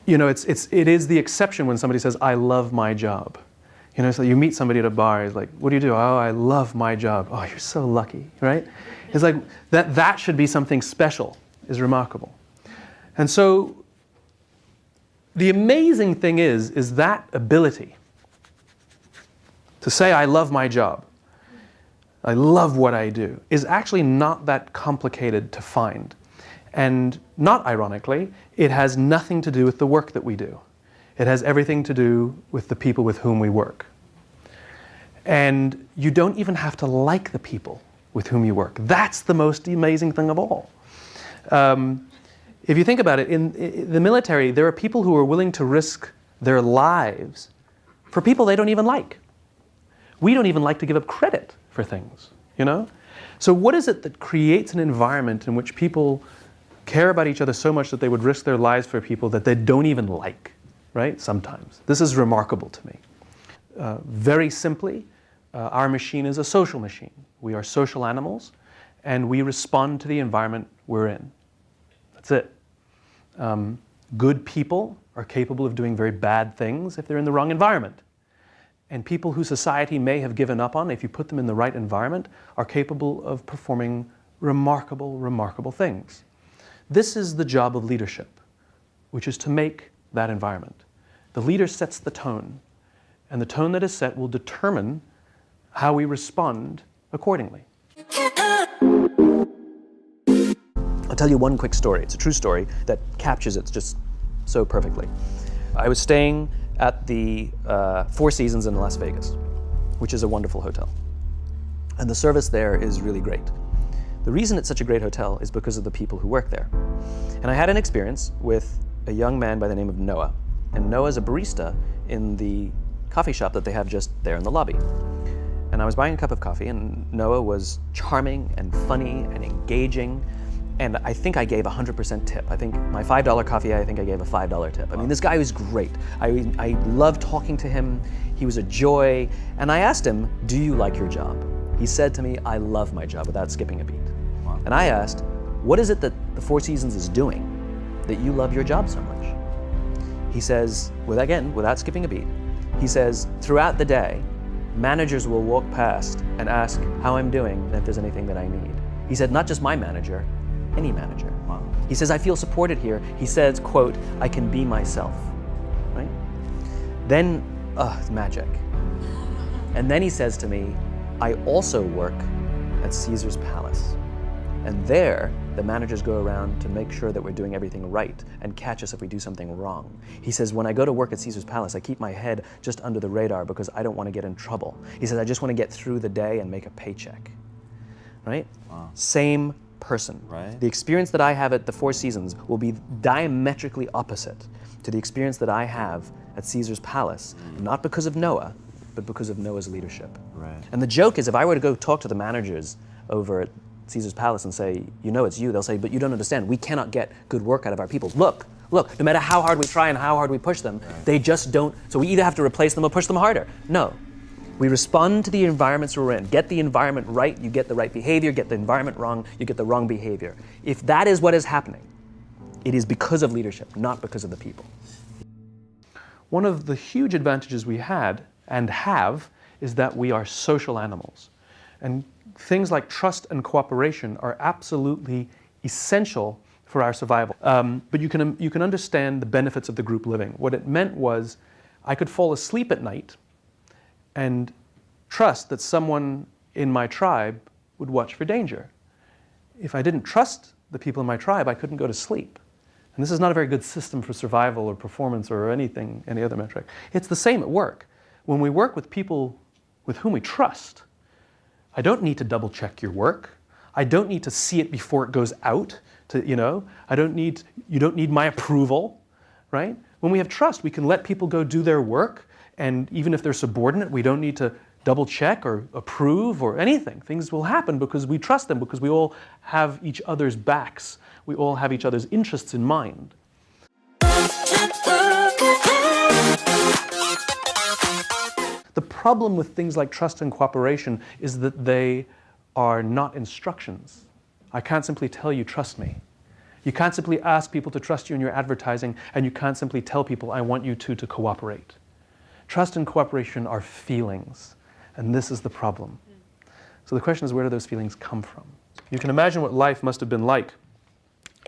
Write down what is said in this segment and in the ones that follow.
You know, it is the exception when somebody says, I love my job. You know, so you meet somebody at a bar, he's like, what do you do? Oh, I love my job. Oh, you're so lucky, right? It's like, that should be something special, is remarkable. And so, the amazing thing is that ability to say, I love my job, I love what I do, is actually not that complicated to find. And not ironically, it has nothing to do with the work that we do. It has everything to do with the people with whom we work. And you don't even have to like the people with whom you work. That's the most amazing thing of all. If you think about it, in the military, there are people who are willing to risk their lives for people they don't even like. We don't even like to give up credit for things, you know? So what is it that creates an environment in which people care about each other so much that they would risk their lives for people that they don't even like, right? Sometimes. This is remarkable to me. Very simply, our machine is a social machine. We are social animals, and we respond to the environment we're in. That's it. Good people are capable of doing very bad things if they're in the wrong environment. And people who society may have given up on, if you put them in the right environment, are capable of performing remarkable, remarkable things. This is the job of leadership, which is to make that environment. The leader sets the tone, and the tone that is set will determine how we respond accordingly. I'll tell you one quick story. It's a true story that captures it just so perfectly. I was staying at the Four Seasons in Las Vegas, which is a wonderful hotel. And the service there is really great. The reason it's such a great hotel is because of the people who work there. And I had an experience with a young man by the name of Noah. And Noah's a barista in the coffee shop that they have just there in the lobby. And I was buying a cup of coffee, and Noah was charming and funny and engaging. And I think I gave 100% tip. I think my $5 coffee, I think I gave a $5 tip. I mean, this guy was great. I loved talking to him. He was a joy. And I asked him, do you like your job? He said to me, I love my job, without skipping a beat. Wow. And I asked, what is it that the Four Seasons is doing that you love your job so much? He says, without skipping a beat, he says, throughout the day, managers will walk past and ask how I'm doing and if there's anything that I need. He said, not just my manager, any manager. Wow. He says, I feel supported here. He says, quote, I can be myself, right? Then, it's magic. And then he says to me, I also work at Caesar's Palace. And there, the managers go around to make sure that we're doing everything right and catch us if we do something wrong. He says, when I go to work at Caesar's Palace, I keep my head just under the radar because I don't want to get in trouble. He says, I just want to get through the day and make a paycheck, right? Wow. Same person. Right. The experience that I have at the Four Seasons will be diametrically opposite to the experience that I have at Caesar's Palace, not because of Noah, but because of Noah's leadership. Right. And the joke is, if I were to go talk to the managers over at Caesar's Palace and say, you know it's you, they'll say, but you don't understand, we cannot get good work out of our people. Look, no matter how hard we try and how hard we push them, they just don't, so we either have to replace them or push them harder. No. We respond to the environments we're in. Get the environment right, you get the right behavior. Get the environment wrong, you get the wrong behavior. If that is what is happening, it is because of leadership, not because of the people. One of the huge advantages we had and have is that we are social animals. And things like trust and cooperation are absolutely essential for our survival. But you can understand the benefits of the group living. What it meant was I could fall asleep at night and trust that someone in my tribe would watch for danger. If I didn't trust the people in my tribe, I couldn't go to sleep. And this is not a very good system for survival or performance or anything, any other metric. It's the same at work. When we work with people with whom we trust, I don't need to double check your work. I don't need to see it before it goes out to, you don't need my approval, right? When we have trust, we can let people go do their work, and even if they're subordinate, we don't need to double check or approve or anything. Things will happen because we trust them, because we all have each other's backs. We all have each other's interests in mind. The problem with things like trust and cooperation is that they are not instructions. I can't simply tell you, trust me. You can't simply ask people to trust you in your advertising, and you can't simply tell people, I want you to cooperate. Trust and cooperation are feelings, and this is the problem. So the question is, where do those feelings come from? You can imagine what life must have been like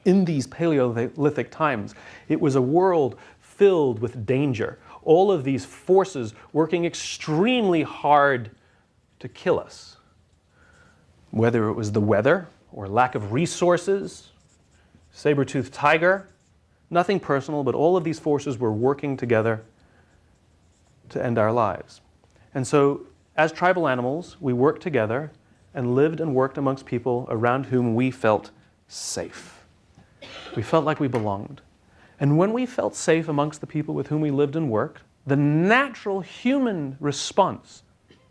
in these Paleolithic times. It was a world filled with danger. All of these forces working extremely hard to kill us. Whether it was the weather or lack of resources, saber-toothed tiger, nothing personal, but all of these forces were working together to end our lives. And so, as tribal animals, we worked together and lived and worked amongst people around whom we felt safe. We felt like we belonged. And when we felt safe amongst the people with whom we lived and worked, the natural human response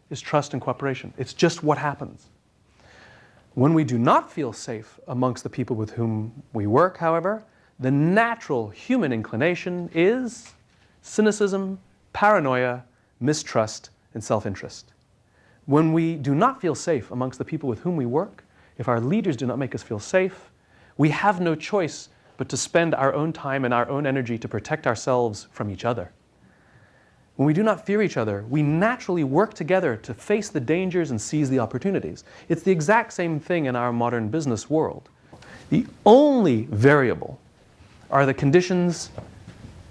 is trust and cooperation. It's just what happens. When we do not feel safe amongst the people with whom we work, however, the natural human inclination is cynicism, paranoia, mistrust, and self-interest. When we do not feel safe amongst the people with whom we work, if our leaders do not make us feel safe, we have no choice but to spend our own time and our own energy to protect ourselves from each other. When we do not fear each other, we naturally work together to face the dangers and seize the opportunities. It's the exact same thing in our modern business world. The only variable are the conditions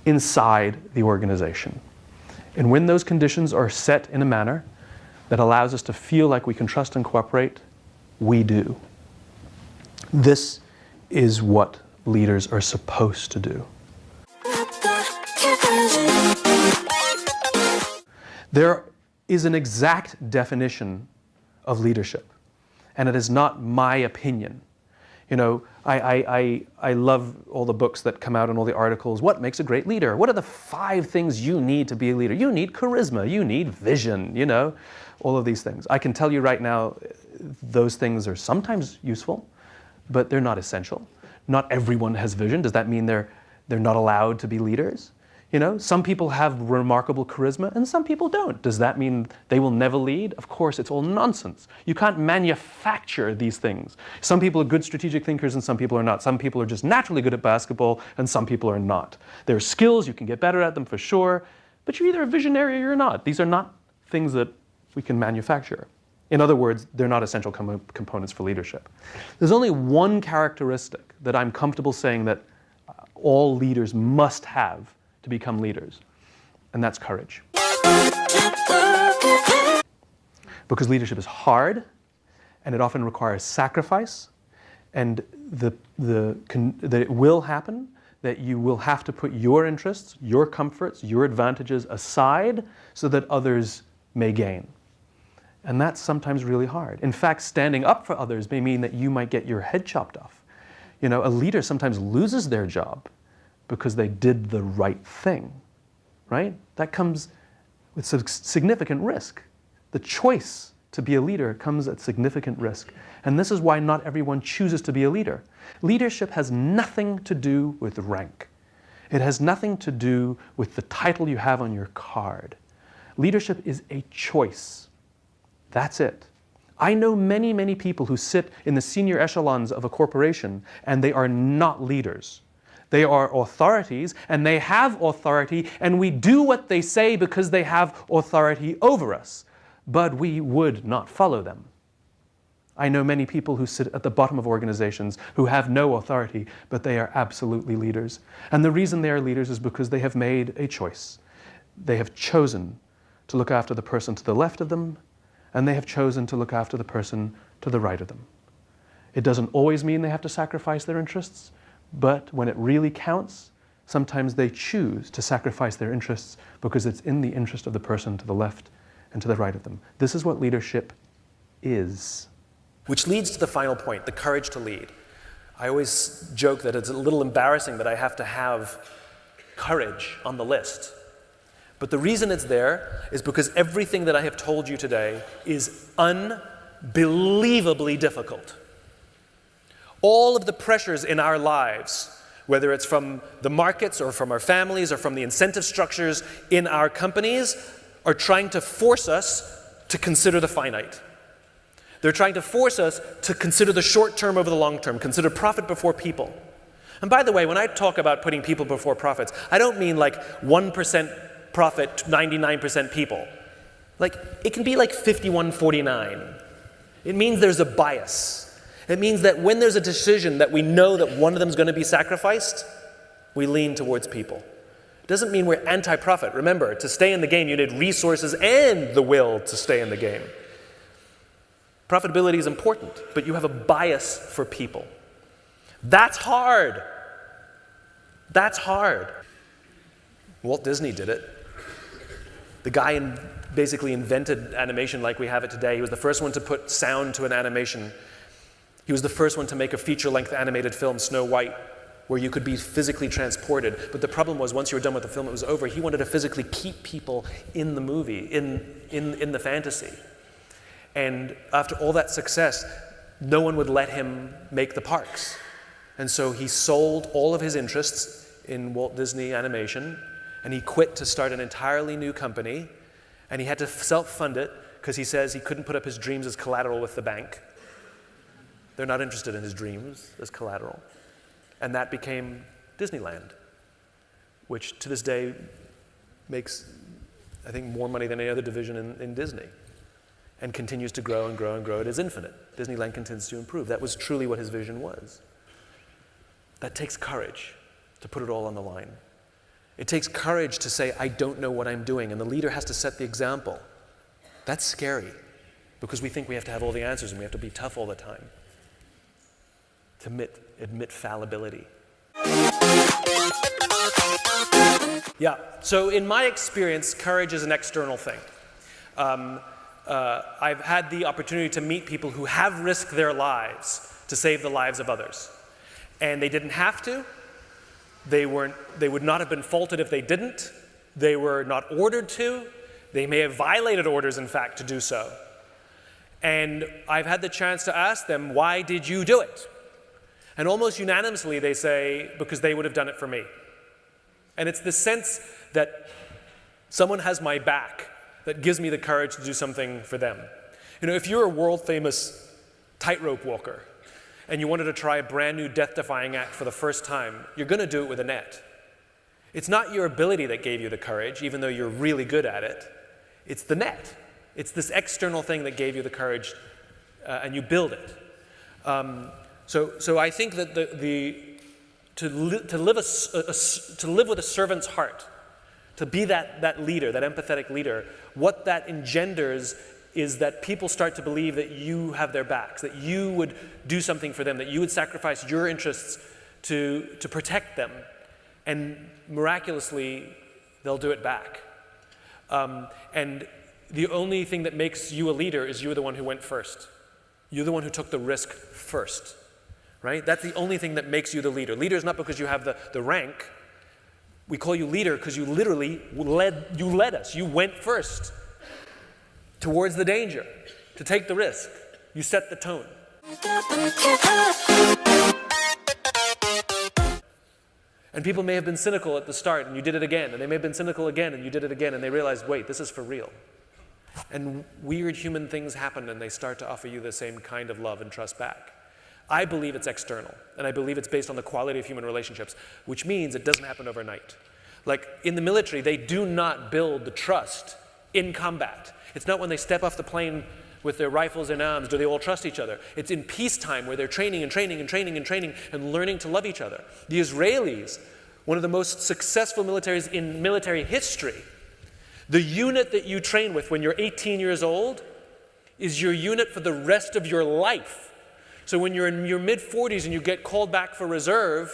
inside the organization. And when those conditions are set in a manner that allows us to feel like we can trust and cooperate, we do. This is what leaders are supposed to do. There is an exact definition of leadership, and it is not my opinion. You know, I love all the books that come out and all the articles. What makes a great leader? What are the 5 things you need to be a leader? You need charisma, you need vision, you know, all of these things. I can tell you right now, those things are sometimes useful, but they're not essential. Not everyone has vision. Does that mean they're not allowed to be leaders? You know, some people have remarkable charisma and some people don't. Does that mean they will never lead? Of course, it's all nonsense. You can't manufacture these things. Some people are good strategic thinkers and some people are not. Some people are just naturally good at basketball and some people are not. There are skills, you can get better at them for sure, but you're either a visionary or you're not. These are not things that we can manufacture. In other words, they're not essential components for leadership. There's only one characteristic that I'm comfortable saying that all leaders must have to become leaders, and that's courage. Because leadership is hard, and it often requires sacrifice, and that it will happen, that you will have to put your interests, your comforts, your advantages aside so that others may gain. And that's sometimes really hard. In fact, standing up for others may mean that you might get your head chopped off. You know, a leader sometimes loses their job because they did the right thing, right? That comes with significant risk. The choice to be a leader comes at significant risk. And this is why not everyone chooses to be a leader. Leadership has nothing to do with rank. It has nothing to do with the title you have on your card. Leadership is a choice. That's it. I know many, many people who sit in the senior echelons of a corporation and they are not leaders. They are authorities, and they have authority, and we do what they say because they have authority over us. But we would not follow them. I know many people who sit at the bottom of organizations who have no authority, but they are absolutely leaders. And the reason they are leaders is because they have made a choice. They have chosen to look after the person to the left of them, and they have chosen to look after the person to the right of them. It doesn't always mean they have to sacrifice their interests, but when it really counts, sometimes they choose to sacrifice their interests because it's in the interest of the person to the left and to the right of them. This is what leadership is. Which leads to the final point, the courage to lead. I always joke that it's a little embarrassing that I have to have courage on the list. But the reason it's there is because everything that I have told you today is unbelievably difficult. All of the pressures in our lives, whether it's from the markets or from our families or from the incentive structures in our companies, are trying to force us to consider the finite. They're trying to force us to consider the short term over the long term, consider profit before people. And by the way, when I talk about putting people before profits, I don't mean like 1% profit, 99% people. Like, it can be like 51-49. It means there's a bias. It means that when there's a decision that we know that one of them is going to be sacrificed, we lean towards people. It doesn't mean we're anti-profit. Remember, to stay in the game, you need resources and the will to stay in the game. Profitability is important, but you have a bias for people. That's hard. That's hard. Walt Disney did it. The guy basically invented animation like we have it today. He was the first one to put sound to an animation. He was the first one to make a feature-length animated film, Snow White, where you could be physically transported. But the problem was, once you were done with the film, it was over. He wanted to physically keep people in the movie, in the fantasy. And after all that success, no one would let him make the parks. And so he sold all of his interests in Walt Disney Animation, and he quit to start an entirely new company, and he had to self-fund it because he says he couldn't put up his dreams as collateral with the bank. They're not interested in his dreams as collateral. And that became Disneyland, which to this day makes, I think, more money than any other division in Disney, and continues to grow and grow and grow. It is infinite. Disneyland continues to improve. That was truly what his vision was. That takes courage to put it all on the line. It takes courage to say, I don't know what I'm doing, and the leader has to set the example. That's scary, because we think we have to have all the answers and we have to be tough all the time. To admit fallibility. Yeah, so in my experience, courage is an external thing. I've had the opportunity to meet people who have risked their lives to save the lives of others. And they didn't have to. They would not have been faulted if they didn't. They were not ordered to. They may have violated orders, in fact, to do so. And I've had the chance to ask them, why did you do it? And almost unanimously they say, because they would have done it for me. And it's the sense that someone has my back that gives me the courage to do something for them. You know, if you're a world-famous tightrope walker and you wanted to try a brand new death-defying act for the first time, you're going to do it with a net. It's not your ability that gave you the courage, even though you're really good at it. It's the net. It's this external thing that gave you the courage, and you build it. So I think that to live with a servant's heart, to be that leader, that empathetic leader, what that engenders is that people start to believe that you have their backs, that you would do something for them, that you would sacrifice your interests to protect them, and miraculously, they'll do it back. And the only thing that makes you a leader is you're the one who went first. You're the one who took the risk first, right? That's the only thing that makes you the leader. Leader is not because you have the rank. We call you leader because you literally led us. You went first towards the danger, to take the risk. You set the tone. And people may have been cynical at the start, and you did it again, and they may have been cynical again, and you did it again, and they realized, wait, this is for real. And weird human things happen, and they start to offer you the same kind of love and trust back. I believe it's external, and I believe it's based on the quality of human relationships, which means it doesn't happen overnight. Like in the military, they do not build the trust in combat. It's not when they step off the plane with their rifles in arms do they all trust each other. It's in peacetime where they're training and learning to love each other. The Israelis, one of the most successful militaries in military history, the unit that you train with when you're 18 years old is your unit for the rest of your life. So when you're in your mid-40s and you get called back for reserve,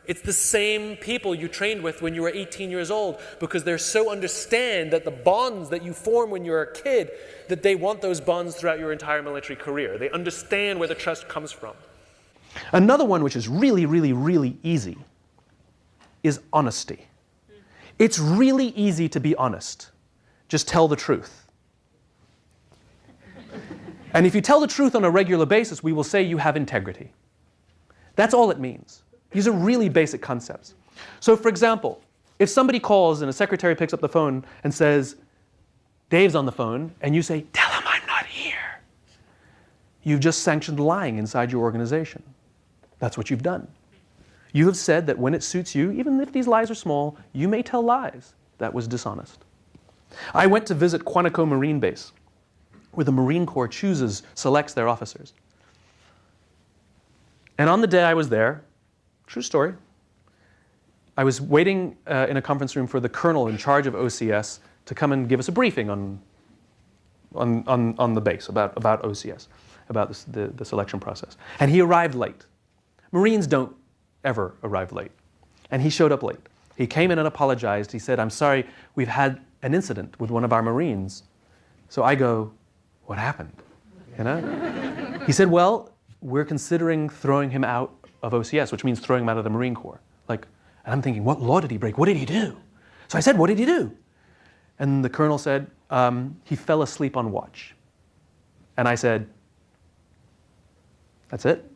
it's the same people you trained with when you were 18 years old, because they so understand that the bonds that you form when you're a kid, that they want those bonds throughout your entire military career. They understand where the trust comes from. Another one which is really, really, really easy is honesty. It's really easy to be honest. Just tell the truth. And if you tell the truth on a regular basis, we will say you have integrity. That's all it means. These are really basic concepts. So for example, if somebody calls and a secretary picks up the phone and says, Dave's on the phone, and you say, tell him I'm not here, you've just sanctioned lying inside your organization. That's what you've done. You have said that when it suits you, even if these lies are small, you may tell lies. That was dishonest. I went to visit Quantico Marine Base, where the Marine Corps selects their officers. And on the day I was there, true story, I was waiting in a conference room for the colonel in charge of OCS to come and give us a briefing on the base about OCS, about the selection process. And he arrived late. Marines don't ever arrive late. And he showed up late. He came in and apologized. He said, "I'm sorry, we've had an incident with one of our Marines." So I go, "What happened?" You know? He said, "Well, we're considering throwing him out of OCS, which means throwing him out of the Marine Corps." And I'm thinking, what law did he break? What did he do? So I said, "What did he do?" And the colonel said, "He fell asleep on watch." And I said, "That's it?"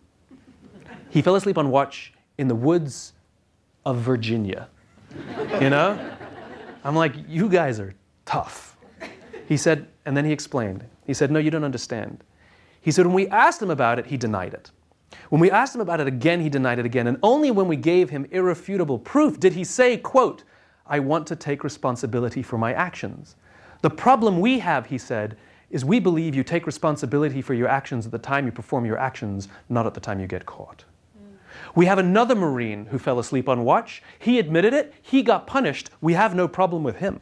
He fell asleep on watch in the woods of Virginia. You know? I'm like, you guys are tough. He said, and then he explained. He said, "No, you don't understand." He said, when we asked him about it, he denied it. When we asked him about it again, he denied it again. And only when we gave him irrefutable proof did he say, quote, "I want to take responsibility for my actions. The problem we have," he said, "is we believe you take responsibility for your actions at the time you perform your actions, not at the time you get caught." We have another Marine who fell asleep on watch. He admitted it. He got punished. We have no problem with him.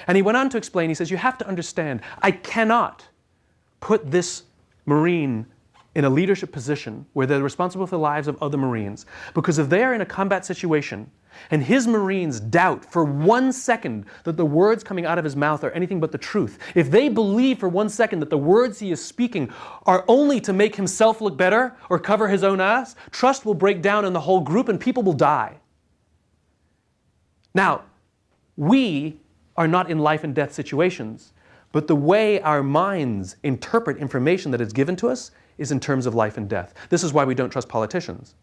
And he went on to explain, he says, "You have to understand, I cannot put this Marine in a leadership position where they're responsible for the lives of other Marines, because if they are in a combat situation and his Marines doubt for 1 second that the words coming out of his mouth are anything but the truth, if they believe for 1 second that the words he is speaking are only to make himself look better or cover his own ass, trust will break down in the whole group and people will die." Now, we are not in life and death situations, but the way our minds interpret information that is given to us is in terms of life and death. This is why we don't trust politicians.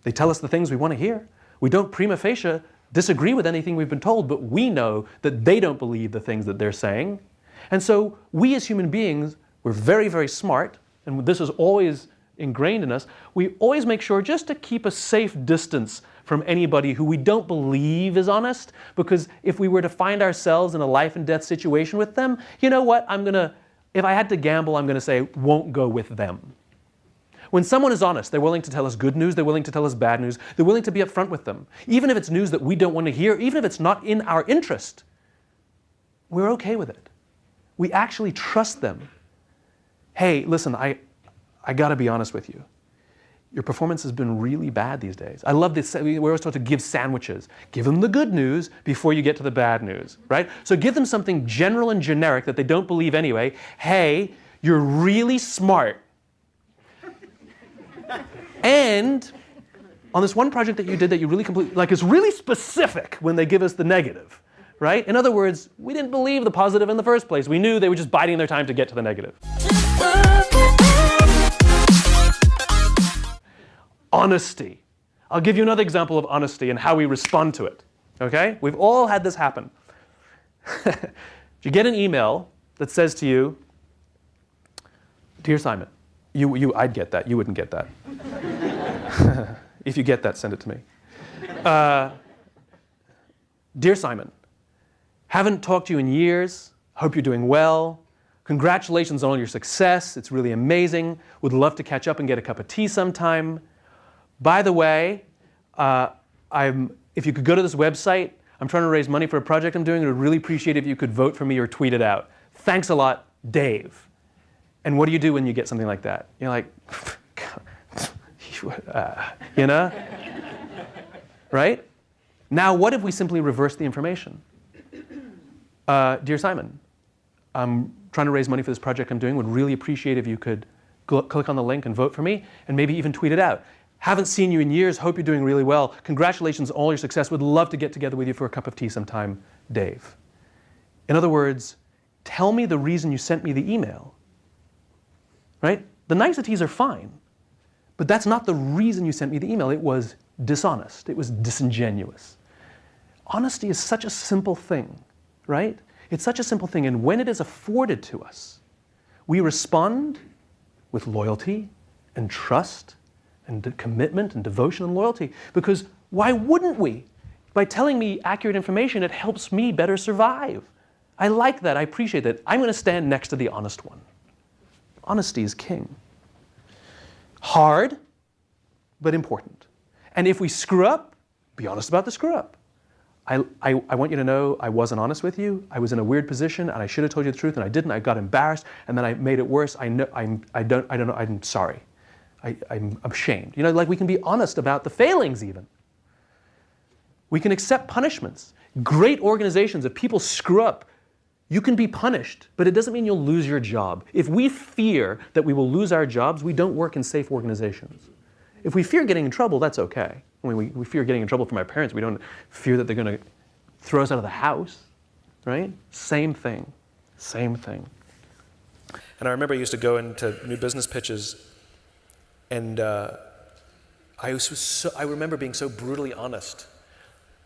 They tell us the things we want to hear. We don't prima facie disagree with anything we've been told, but we know that they don't believe the things that they're saying. And so we as human beings, we're very, very smart, and this is always ingrained in us. We always make sure just to keep a safe distance from anybody who we don't believe is honest, because if we were to find ourselves in a life and death situation with them, you know what, if I had to gamble, I'm going to say, won't go with them. When someone is honest, they're willing to tell us good news, they're willing to tell us bad news, they're willing to be upfront with them. Even if it's news that we don't want to hear, even if it's not in our interest, we're okay with it. We actually trust them. "Hey, listen, I got to be honest with you. Your performance has been really bad these days. I love this. We're always taught to give sandwiches. Give them the good news before you get to the bad news, right? So give them something general and generic that they don't believe anyway. Hey, you're really smart. And on this one project that you did that you really completely, it's really specific when they give us the negative, right? In other words, we didn't believe the positive in the first place. We knew they were just biding their time to get to the negative." Honesty. I'll give you another example of honesty and how we respond to it. Okay? We've all had this happen. You get an email that says to you, "Dear Simon," I'd get that. You wouldn't get that. If you get that, send it to me. "Dear Simon, haven't talked to you in years. Hope you're doing well. Congratulations on all your success. It's really amazing. Would love to catch up and get a cup of tea sometime. By the way, if you could go to this website, I'm trying to raise money for a project I'm doing. I would really appreciate it if you could vote for me or tweet it out. Thanks a lot, Dave." And what do you do when you get something like that? You're like, you know? Right? Now, what if we simply reverse the information? "Dear Simon, I'm trying to raise money for this project I'm doing. Would really appreciate if you could click on the link and vote for me, and maybe even tweet it out. Haven't seen you in years. Hope you're doing really well. Congratulations on all your success. Would love to get together with you for a cup of tea sometime, Dave." In other words, tell me the reason you sent me the email. Right? The niceties are fine, but that's not the reason you sent me the email. It was dishonest. It was disingenuous. Honesty is such a simple thing, right? It's such a simple thing, and when it is afforded to us, we respond with loyalty and trust and commitment and devotion and loyalty. Because why wouldn't we? By telling me accurate information, it helps me better survive. I like that. I appreciate that. I'm going to stand next to the honest one. Honesty is king. Hard, but important. And if we screw up, be honest about the screw up. I want you to know I wasn't honest with you. I was in a weird position, and I should have told you the truth, and I didn't. I got embarrassed, and then I made it worse. I know. I don't know. I'm sorry. I'm ashamed. You know, like we can be honest about the failings even. We can accept punishments. Great organizations, if people screw up, you can be punished, but it doesn't mean you'll lose your job. If we fear that we will lose our jobs, we don't work in safe organizations. If we fear getting in trouble, that's okay. I mean, we fear getting in trouble from our parents. We don't fear that they're going to throw us out of the house, right? Same thing, same thing. And I remember I used to go into new business pitches, and I remember being so brutally honest.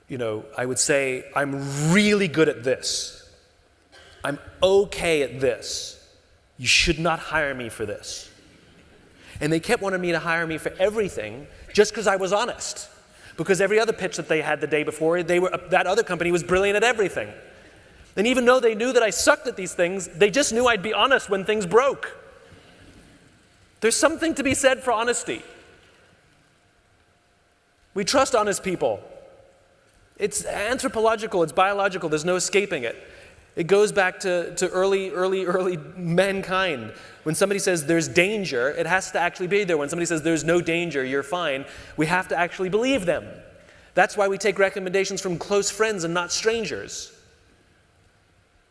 You know, I would say, I'm really good at this. I'm okay at this. You should not hire me for this. And they kept wanting me to hire me for everything just because I was honest. Because every other pitch that they had the day before, that other company was brilliant at everything. And even though they knew that I sucked at these things, they just knew I'd be honest when things broke. There's something to be said for honesty. We trust honest people. It's anthropological, it's biological, there's no escaping it. It goes back to early mankind. When somebody says there's danger, it has to actually be there. When somebody says there's no danger, you're fine, we have to actually believe them. That's why we take recommendations from close friends and not strangers.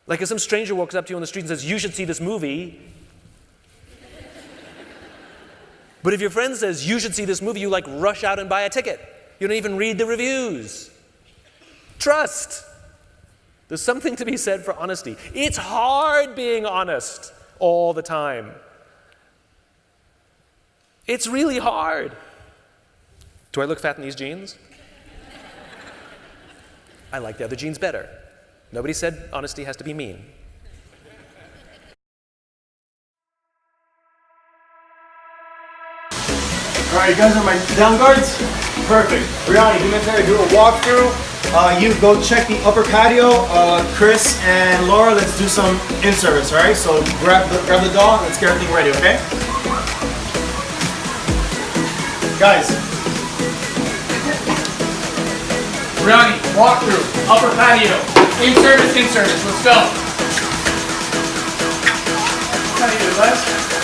Like if some stranger walks up to you on the street and says, you should see this movie. But if your friend says, you should see this movie, you like rush out and buy a ticket. You don't even read the reviews. Trust. There's something to be said for honesty. It's hard being honest all the time. It's really hard. Do I look fat in these jeans? I like the other jeans better. Nobody said honesty has to be mean. All right, you guys are my down guards? Perfect. Brianni, do me a favor, do a walkthrough. You go check the upper patio. Chris and Laura, let's do some in-service, all right? So grab the doll, let's get everything ready, okay? Guys. Brianni, walkthrough, upper patio, in-service, let's go. How do you do, Les?